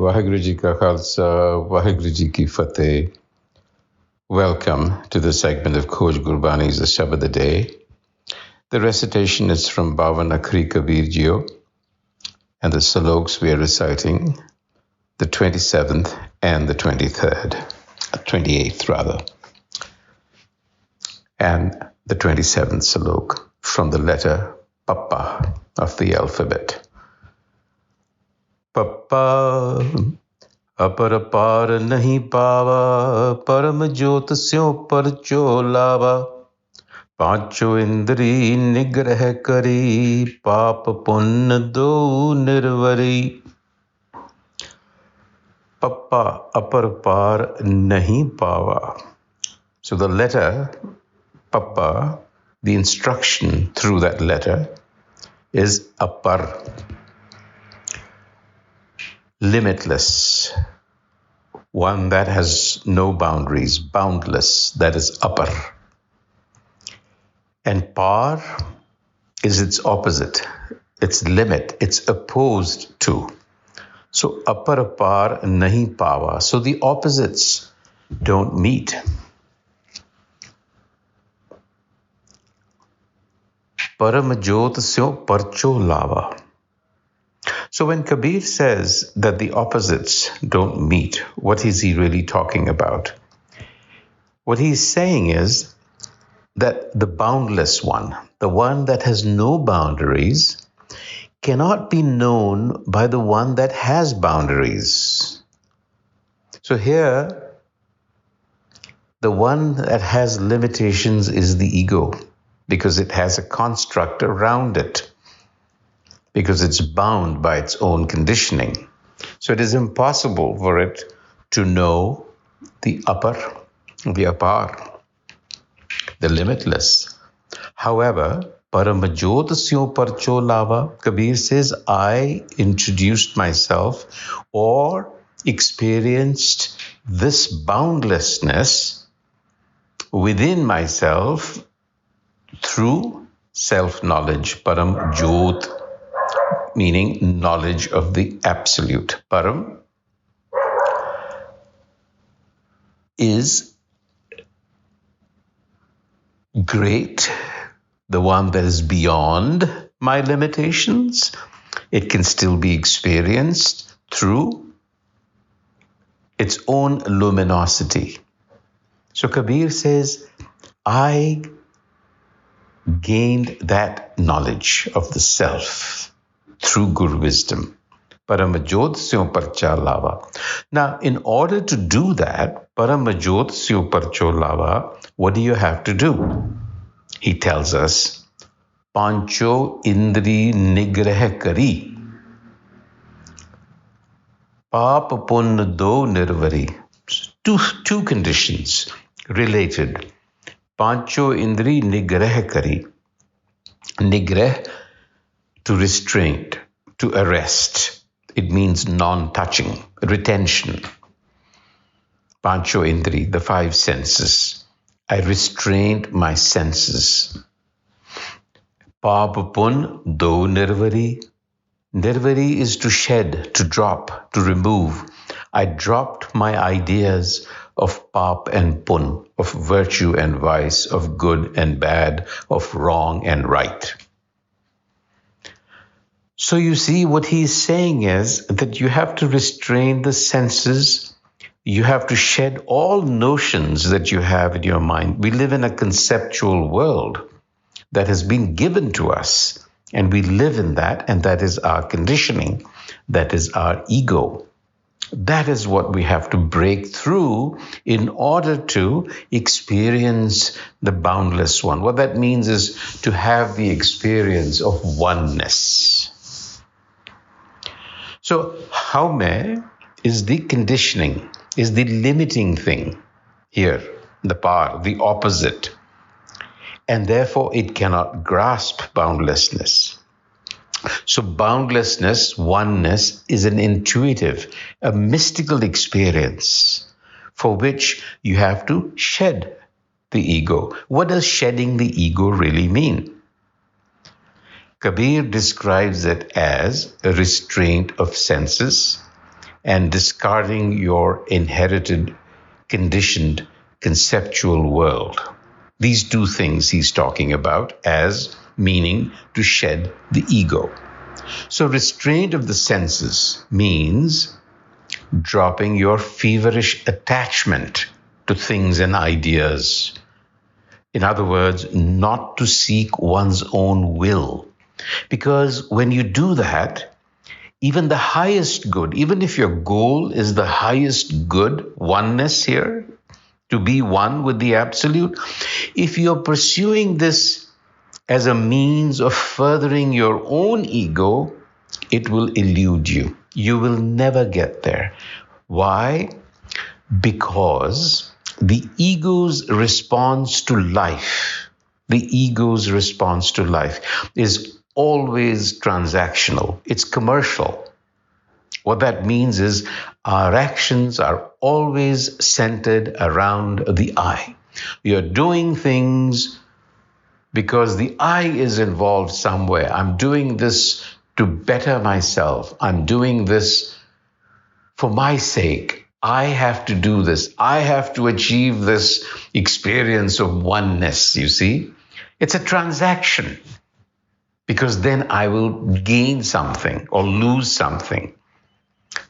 Waheguru Ji Ka Khalsa, Waheguru Ji Ki Fateh. Welcome to the segment of Khoj Gurbani's a-sabad-a-day. The recitation is from Pava Nakhri Kabir Jio, and the sloks we are reciting, the 27th and the 28th rather, and the 27th slok from the letter Papa of the alphabet. Papa, apar nahi pava, param jyot syo parcho lava. Pancho indri nigrah kari, pap punn do nirvari. Papa apar nahi pava. So the letter Papa, the instruction through that letter is apar, limitless, one that has no boundaries, boundless, that is apar. And par is its opposite, its limit, it's opposed to. So apar nahi pava. So the opposites don't meet. Param jyot syo parcho lava. So when Kabir says that the opposites don't meet, what is he really talking about? What he's saying is that the boundless one, the one that has no boundaries, cannot be known by the one that has boundaries. So here, the one that has limitations is the ego, because it has a construct around it, because it's bound by its own conditioning. So it is impossible for it to know the apar, the limitless. However, paramajot syo parcho lava, Kabir says, I introduced myself or experienced this boundlessness within myself through self-knowledge. Param jyot, meaning knowledge of the absolute. Param is great, the one that is beyond my limitations. It can still be experienced through its own luminosity. So Kabir says, I gained that knowledge of the self through Guru wisdom. Paramajot syo parcha lava. Now, in order to do that, paramajot syo parcho lava, what do you have to do? He tells us, pancho indri nigrah kari, pap punn do nirvari. Two conditions related. Pancho indri nigrah kari. Nigrah, to restraint, to arrest. It means non-touching, retention. Pancho indri, the five senses. I restrained my senses. Papapun do nirvari. Nirvari is to shed, to drop, to remove. I dropped my ideas of pap and pun, of virtue and vice, of good and bad, of wrong and right. So you see, what he's saying is that you have to restrain the senses. You have to shed all notions that you have in your mind. We live in a conceptual world that has been given to us, and we live in that, and that is our conditioning. That is our ego. That is what we have to break through in order to experience the boundless one. What that means is to have the experience of oneness. So, haume is the conditioning, is the limiting thing here, the par, the opposite. And therefore, it cannot grasp boundlessness. So boundlessness, oneness, is an intuitive, a mystical experience for which you have to shed the ego. What does shedding the ego really mean? Kabir describes it as a restraint of senses and discarding your inherited, conditioned, conceptual world. These two things he's talking about as meaning to shed the ego. So restraint of the senses means dropping your feverish attachment to things and ideas. In other words, not to seek one's own will. Because when you do that, even the highest good, even if your goal is the highest good, oneness here, to be one with the absolute, if you're pursuing this as a means of furthering your own ego, it will elude you. You will never get there. Why? Because the ego's response to life, is always transactional. It's commercial. What that means is our actions are always centered around the I. You're doing things because the I is involved somewhere. I'm doing this to better myself. I'm doing this for my sake. I have to do this. I have to achieve this experience of oneness, you see. It's a transaction because then I will gain something or lose something.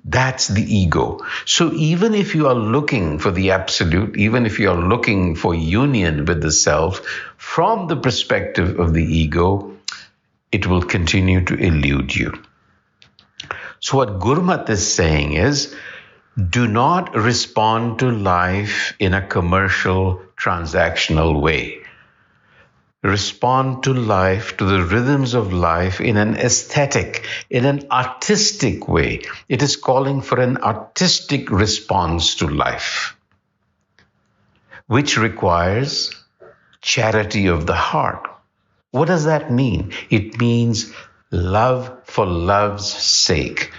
That's the ego. So even if you are looking for the absolute, even if you are looking for union with the self, from the perspective of the ego, it will continue to elude you. So what Gurmat is saying is, do not respond to life in a commercial, transactional way. Respond to life, to the rhythms of life in an aesthetic, in an artistic way. It is calling for an artistic response to life, which requires charity of the heart. What does that mean? It means love for love's sake,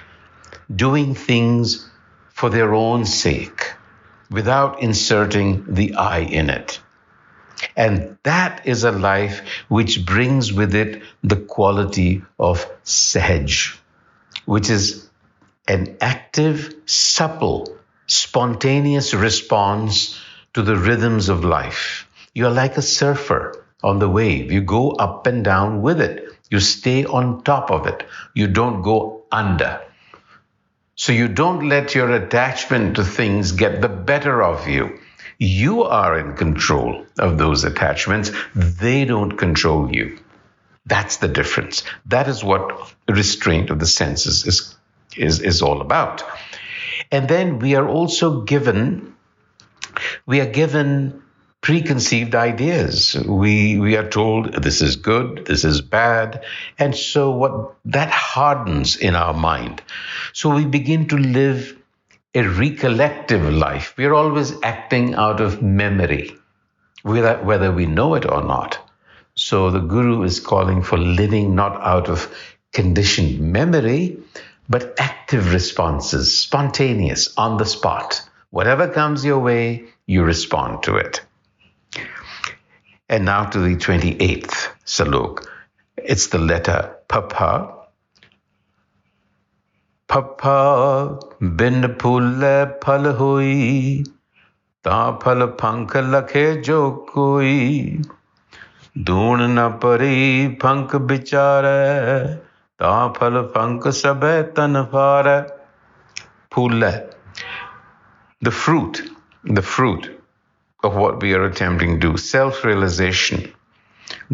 doing things for their own sake, without inserting the I in it. And that is a life which brings with it the quality of sahaj, which is an active, supple, spontaneous response to the rhythms of life. You're like a surfer on the wave. You go up and down with it. You stay on top of it. You don't go under. So you don't let your attachment to things get the better of you. You are in control of those attachments. They don't control you. That's the difference. That is what restraint of the senses is all about. And then we are also given preconceived ideas. We are told this is good, this is bad. And so what that hardens in our mind. So we begin to live a recollective life. We're always acting out of memory, whether we know it or not. So the Guru is calling for living not out of conditioned memory, but active responses, spontaneous, on the spot. Whatever comes your way, you respond to it. And now to the 28th salok. It's the letter Papa. Papa bin phule phal hoi, ta phal phank lakhe jo koi. Doon na pari phank bichare, ta phal phank sabe tan phare. Phule. The fruit of what we are attempting to do, self-realization,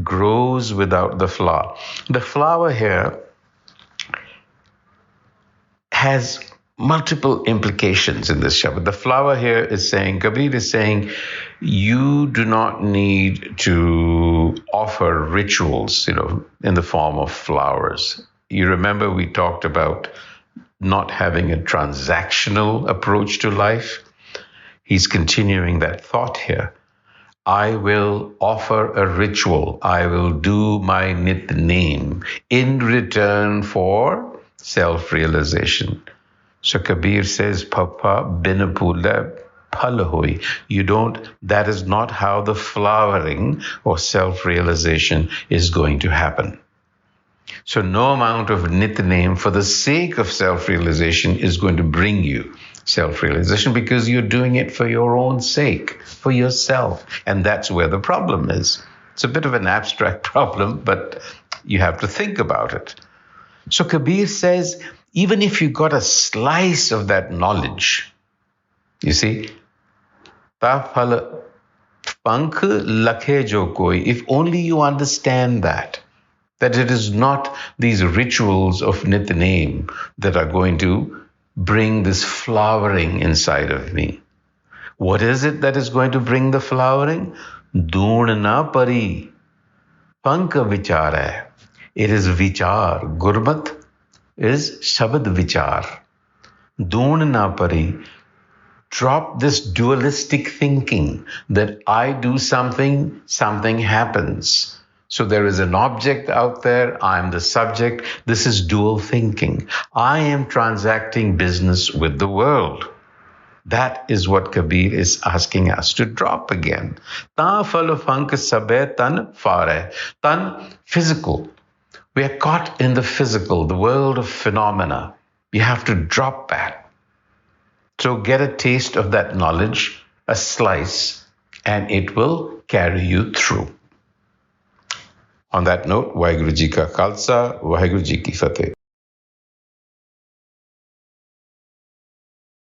grows without the flower. The flower here has multiple implications in this Shabad. The flower here is saying, Kabir is saying, you do not need to offer rituals, in the form of flowers. You remember we talked about not having a transactional approach to life. He's continuing that thought here. I will offer a ritual. I will do my nitnem in return for self-realization. So Kabir says, Papa binapula phal hoi. That is not how the flowering or self-realization is going to happen. So no amount of nitnem for the sake of self-realization is going to bring you self-realization, because you're doing it for your own sake, for yourself. And that's where the problem is. It's a bit of an abstract problem, but you have to think about it. So Kabir says, even if you got a slice of that knowledge, you see, ta phal pankh lakhe jo koi, if only you understand that it is not these rituals of Nitnem that are going to bring this flowering inside of me. What is it that is going to bring the flowering? Doon na pari, panka vichar hai. It is vichar. Gurmat is shabad vichar. Doon na pari. Drop this dualistic thinking that I do something, something happens. So there is an object out there, I'm the subject. This is dual thinking. I am transacting business with the world. That is what Kabir is asking us to drop again. Ta phal fank sabe tan fare. Tan, physical. We are caught in the physical, the world of phenomena. You have to drop that. So get a taste of that knowledge, a slice, and it will carry you through. On that note, Waheguru Ji Ka Khalsa, Waheguru Ji Ki Fateh.